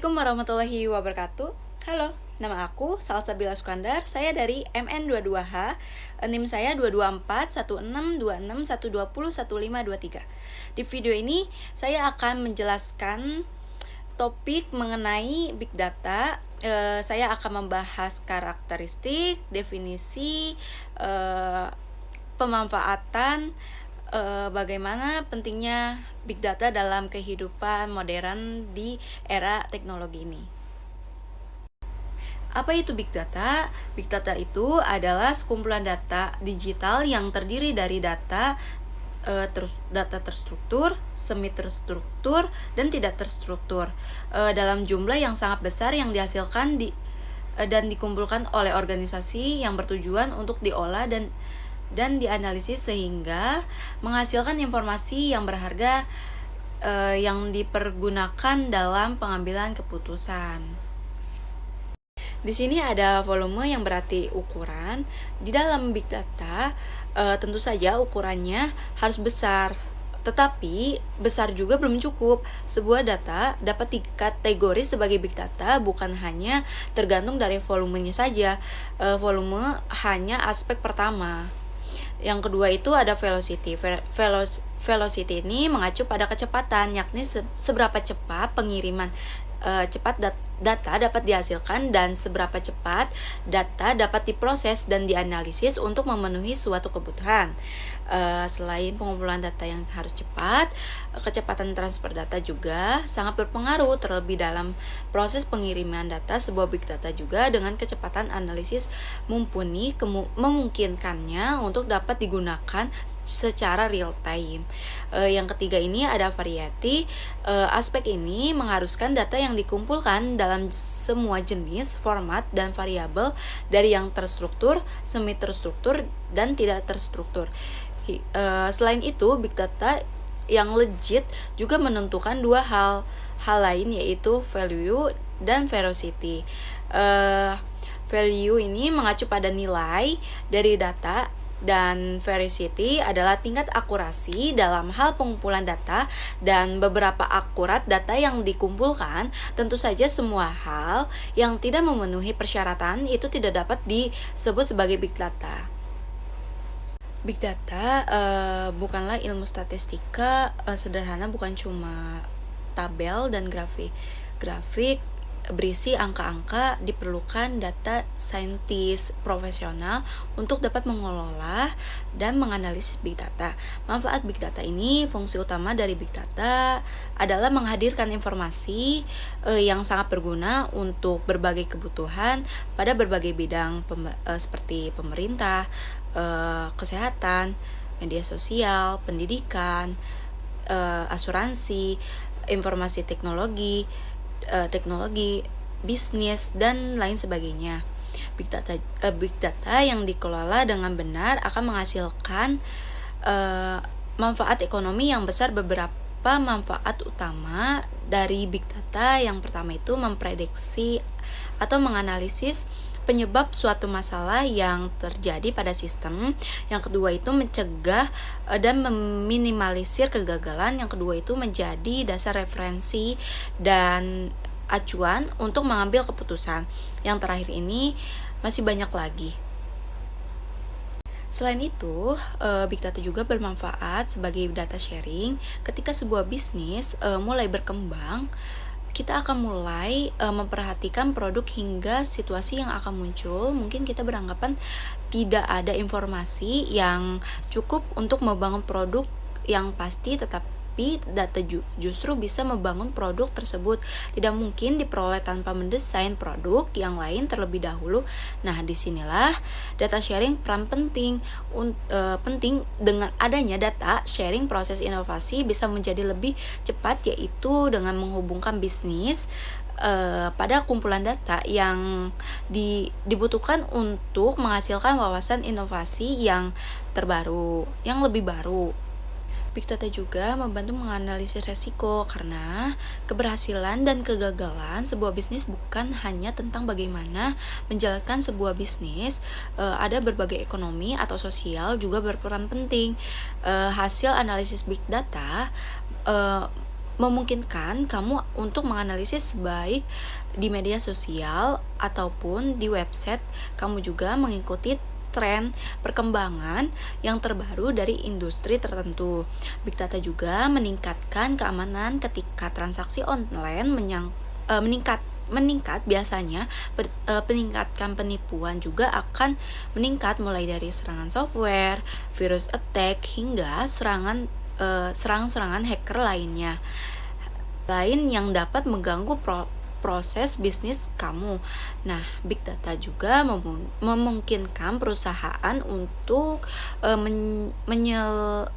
Assalamualaikum warahmatullahi wabarakatuh. Halo, nama aku Salsabila Sukandar. Saya dari MN22H. NIM saya 22416261201201523. Di video ini saya akan menjelaskan topik mengenai Big Data. Saya akan membahas karakteristik, definisi, pemanfaatan, bagaimana pentingnya Big Data dalam kehidupan modern di era teknologi ini. Apa itu Big Data? Big Data itu adalah sekumpulan data digital yang terdiri dari data terstruktur, semi terstruktur, dan tidak terstruktur dalam jumlah yang sangat besar yang dihasilkan dan dikumpulkan oleh organisasi yang bertujuan untuk diolah dan dianalisis sehingga menghasilkan informasi yang berharga yang dipergunakan dalam pengambilan keputusan. Di sini ada volume yang berarti ukuran. Di dalam Big Data tentu saja ukurannya harus besar. Tetapi besar juga belum cukup. Sebuah data dapat dikategori sebagai Big Data bukan hanya tergantung dari volumenya saja. Volume hanya aspek pertama. Yang kedua itu ada velocity. Velocity ini mengacu pada kecepatan, yakni seberapa cepat pengiriman data dapat dihasilkan dan seberapa cepat data dapat diproses dan dianalisis untuk memenuhi suatu kebutuhan. Selain pengumpulan data yang harus cepat, kecepatan transfer data juga sangat berpengaruh, terlebih dalam proses pengiriman data. Sebuah Big Data juga dengan kecepatan analisis mumpuni memungkinkannya untuk dapat digunakan secara real time. Yang ketiga ini ada variety. Aspek ini mengharuskan data yang dikumpulkan dalam semua jenis, format, dan variabel dari yang terstruktur, semi terstruktur, dan tidak terstruktur. Selain itu, Big Data yang legit juga menentukan dua hal lain, yaitu value dan velocity. Value ini mengacu pada nilai dari data, dan veracity adalah tingkat akurasi dalam hal pengumpulan data dan beberapa akurat data yang dikumpulkan. Tentu saja semua hal yang tidak memenuhi persyaratan itu tidak dapat disebut sebagai Big Data. Big Data bukanlah ilmu statistika sederhana, bukan cuma tabel dan grafik berisi angka-angka. Diperlukan data saintis profesional untuk dapat mengelola dan menganalisis Big Data. Manfaat Big Data ini, fungsi utama dari Big Data adalah menghadirkan informasi yang sangat berguna untuk berbagai kebutuhan pada berbagai bidang seperti pemerintah, kesehatan, media sosial, pendidikan, asuransi, informasi teknologi, bisnis, dan lain sebagainya. Big Data yang dikelola dengan benar akan menghasilkan manfaat ekonomi yang besar. Beberapa manfaat utama dari Big Data, yang pertama itu memprediksi atau menganalisis penyebab suatu masalah yang terjadi pada sistem. Yang kedua itu mencegah dan meminimalisir kegagalan. Yang kedua itu menjadi dasar referensi dan acuan untuk mengambil keputusan. Yang terakhir ini masih banyak lagi. Selain itu, Big Data juga bermanfaat sebagai data sharing. Ketika sebuah bisnis mulai berkembang, kita akan mulai memperhatikan produk hingga situasi yang akan muncul. Mungkin kita beranggapan tidak ada informasi yang cukup untuk membangun produk yang pasti, tetapi data justru bisa membangun produk tersebut. Tidak mungkin diperoleh tanpa mendesain produk yang lain terlebih dahulu. Nah, disinilah data sharing peran penting. Dengan adanya data sharing, proses inovasi bisa menjadi lebih cepat, yaitu dengan menghubungkan bisnis pada kumpulan data yang dibutuhkan untuk menghasilkan wawasan inovasi yang terbaru, yang lebih baru. Big Data juga membantu menganalisis resiko, karena keberhasilan dan kegagalan sebuah bisnis bukan hanya tentang bagaimana menjalankan sebuah bisnis. Ada berbagai ekonomi atau sosial juga berperan penting. Hasil analisis Big Data memungkinkan kamu untuk menganalisis baik di media sosial ataupun di website. Kamu juga mengikuti tren perkembangan yang terbaru dari industri tertentu. Big Data juga meningkatkan keamanan ketika transaksi online meningkat biasanya peningkatkan penipuan juga akan meningkat, mulai dari serangan software, virus attack, hingga serangan-serangan hacker lainnya yang dapat mengganggu proses bisnis kamu. Nah, Big Data juga memungkinkan perusahaan untuk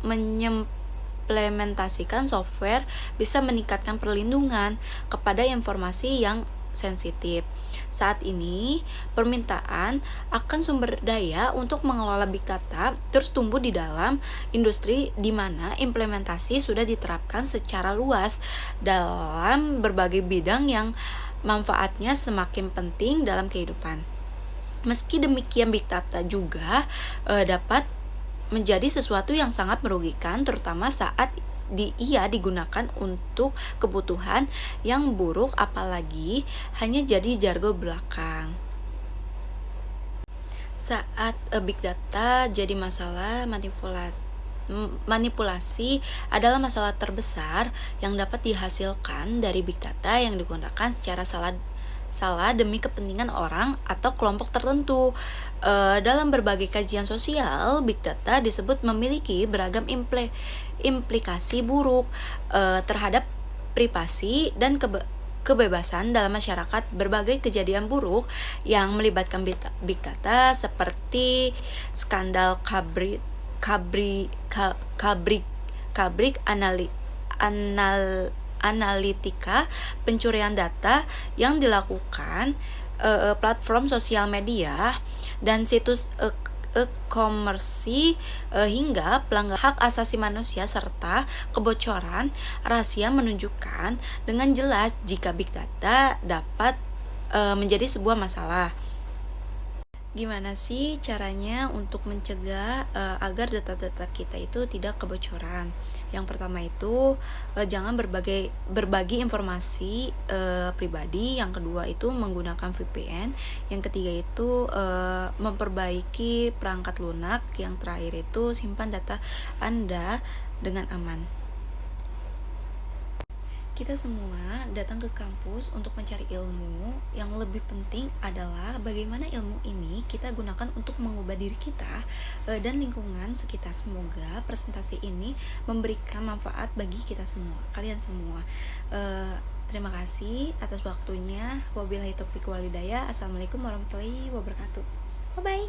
menyimplementasikan software, bisa meningkatkan perlindungan kepada informasi yang sensitif. Saat ini, permintaan akan sumber daya untuk mengelola Big Data terus tumbuh di dalam industri di mana implementasi sudah diterapkan secara luas dalam berbagai bidang yang manfaatnya semakin penting dalam kehidupan. Meski demikian, Big Data juga dapat menjadi sesuatu yang sangat merugikan, terutama saat ia digunakan untuk kebutuhan yang buruk, apalagi hanya jadi jargon belakang. Saat Big Data jadi masalah, manipulasi adalah masalah terbesar yang dapat dihasilkan dari Big Data yang digunakan secara salah demi kepentingan orang atau kelompok tertentu. Dalam berbagai kajian sosial, Big Data disebut memiliki beragam implikasi buruk terhadap privasi dan kebebasan dalam masyarakat. Berbagai kejadian buruk yang melibatkan Big Data seperti skandal Cambridge Analytica, pencurian data yang dilakukan platform sosial media dan situs e-commerce, hingga pelanggaran hak asasi manusia serta kebocoran rahasia, menunjukkan dengan jelas jika Big Data dapat menjadi sebuah masalah. Gimana sih caranya untuk mencegah agar data-data kita itu tidak kebocoran? Yang pertama itu jangan berbagi informasi pribadi. Yang kedua itu menggunakan VPN. Yang ketiga itu memperbaiki perangkat lunak. Yang terakhir itu simpan data Anda dengan aman. Kita semua datang ke kampus untuk mencari ilmu. Yang lebih penting adalah bagaimana ilmu ini kita gunakan untuk mengubah diri kita dan lingkungan sekitar. Semoga presentasi ini memberikan manfaat bagi kita semua, kalian semua. Terima kasih atas waktunya. Wabillahi taufiq wal hidayah. Assalamualaikum warahmatullahi wabarakatuh. Bye bye.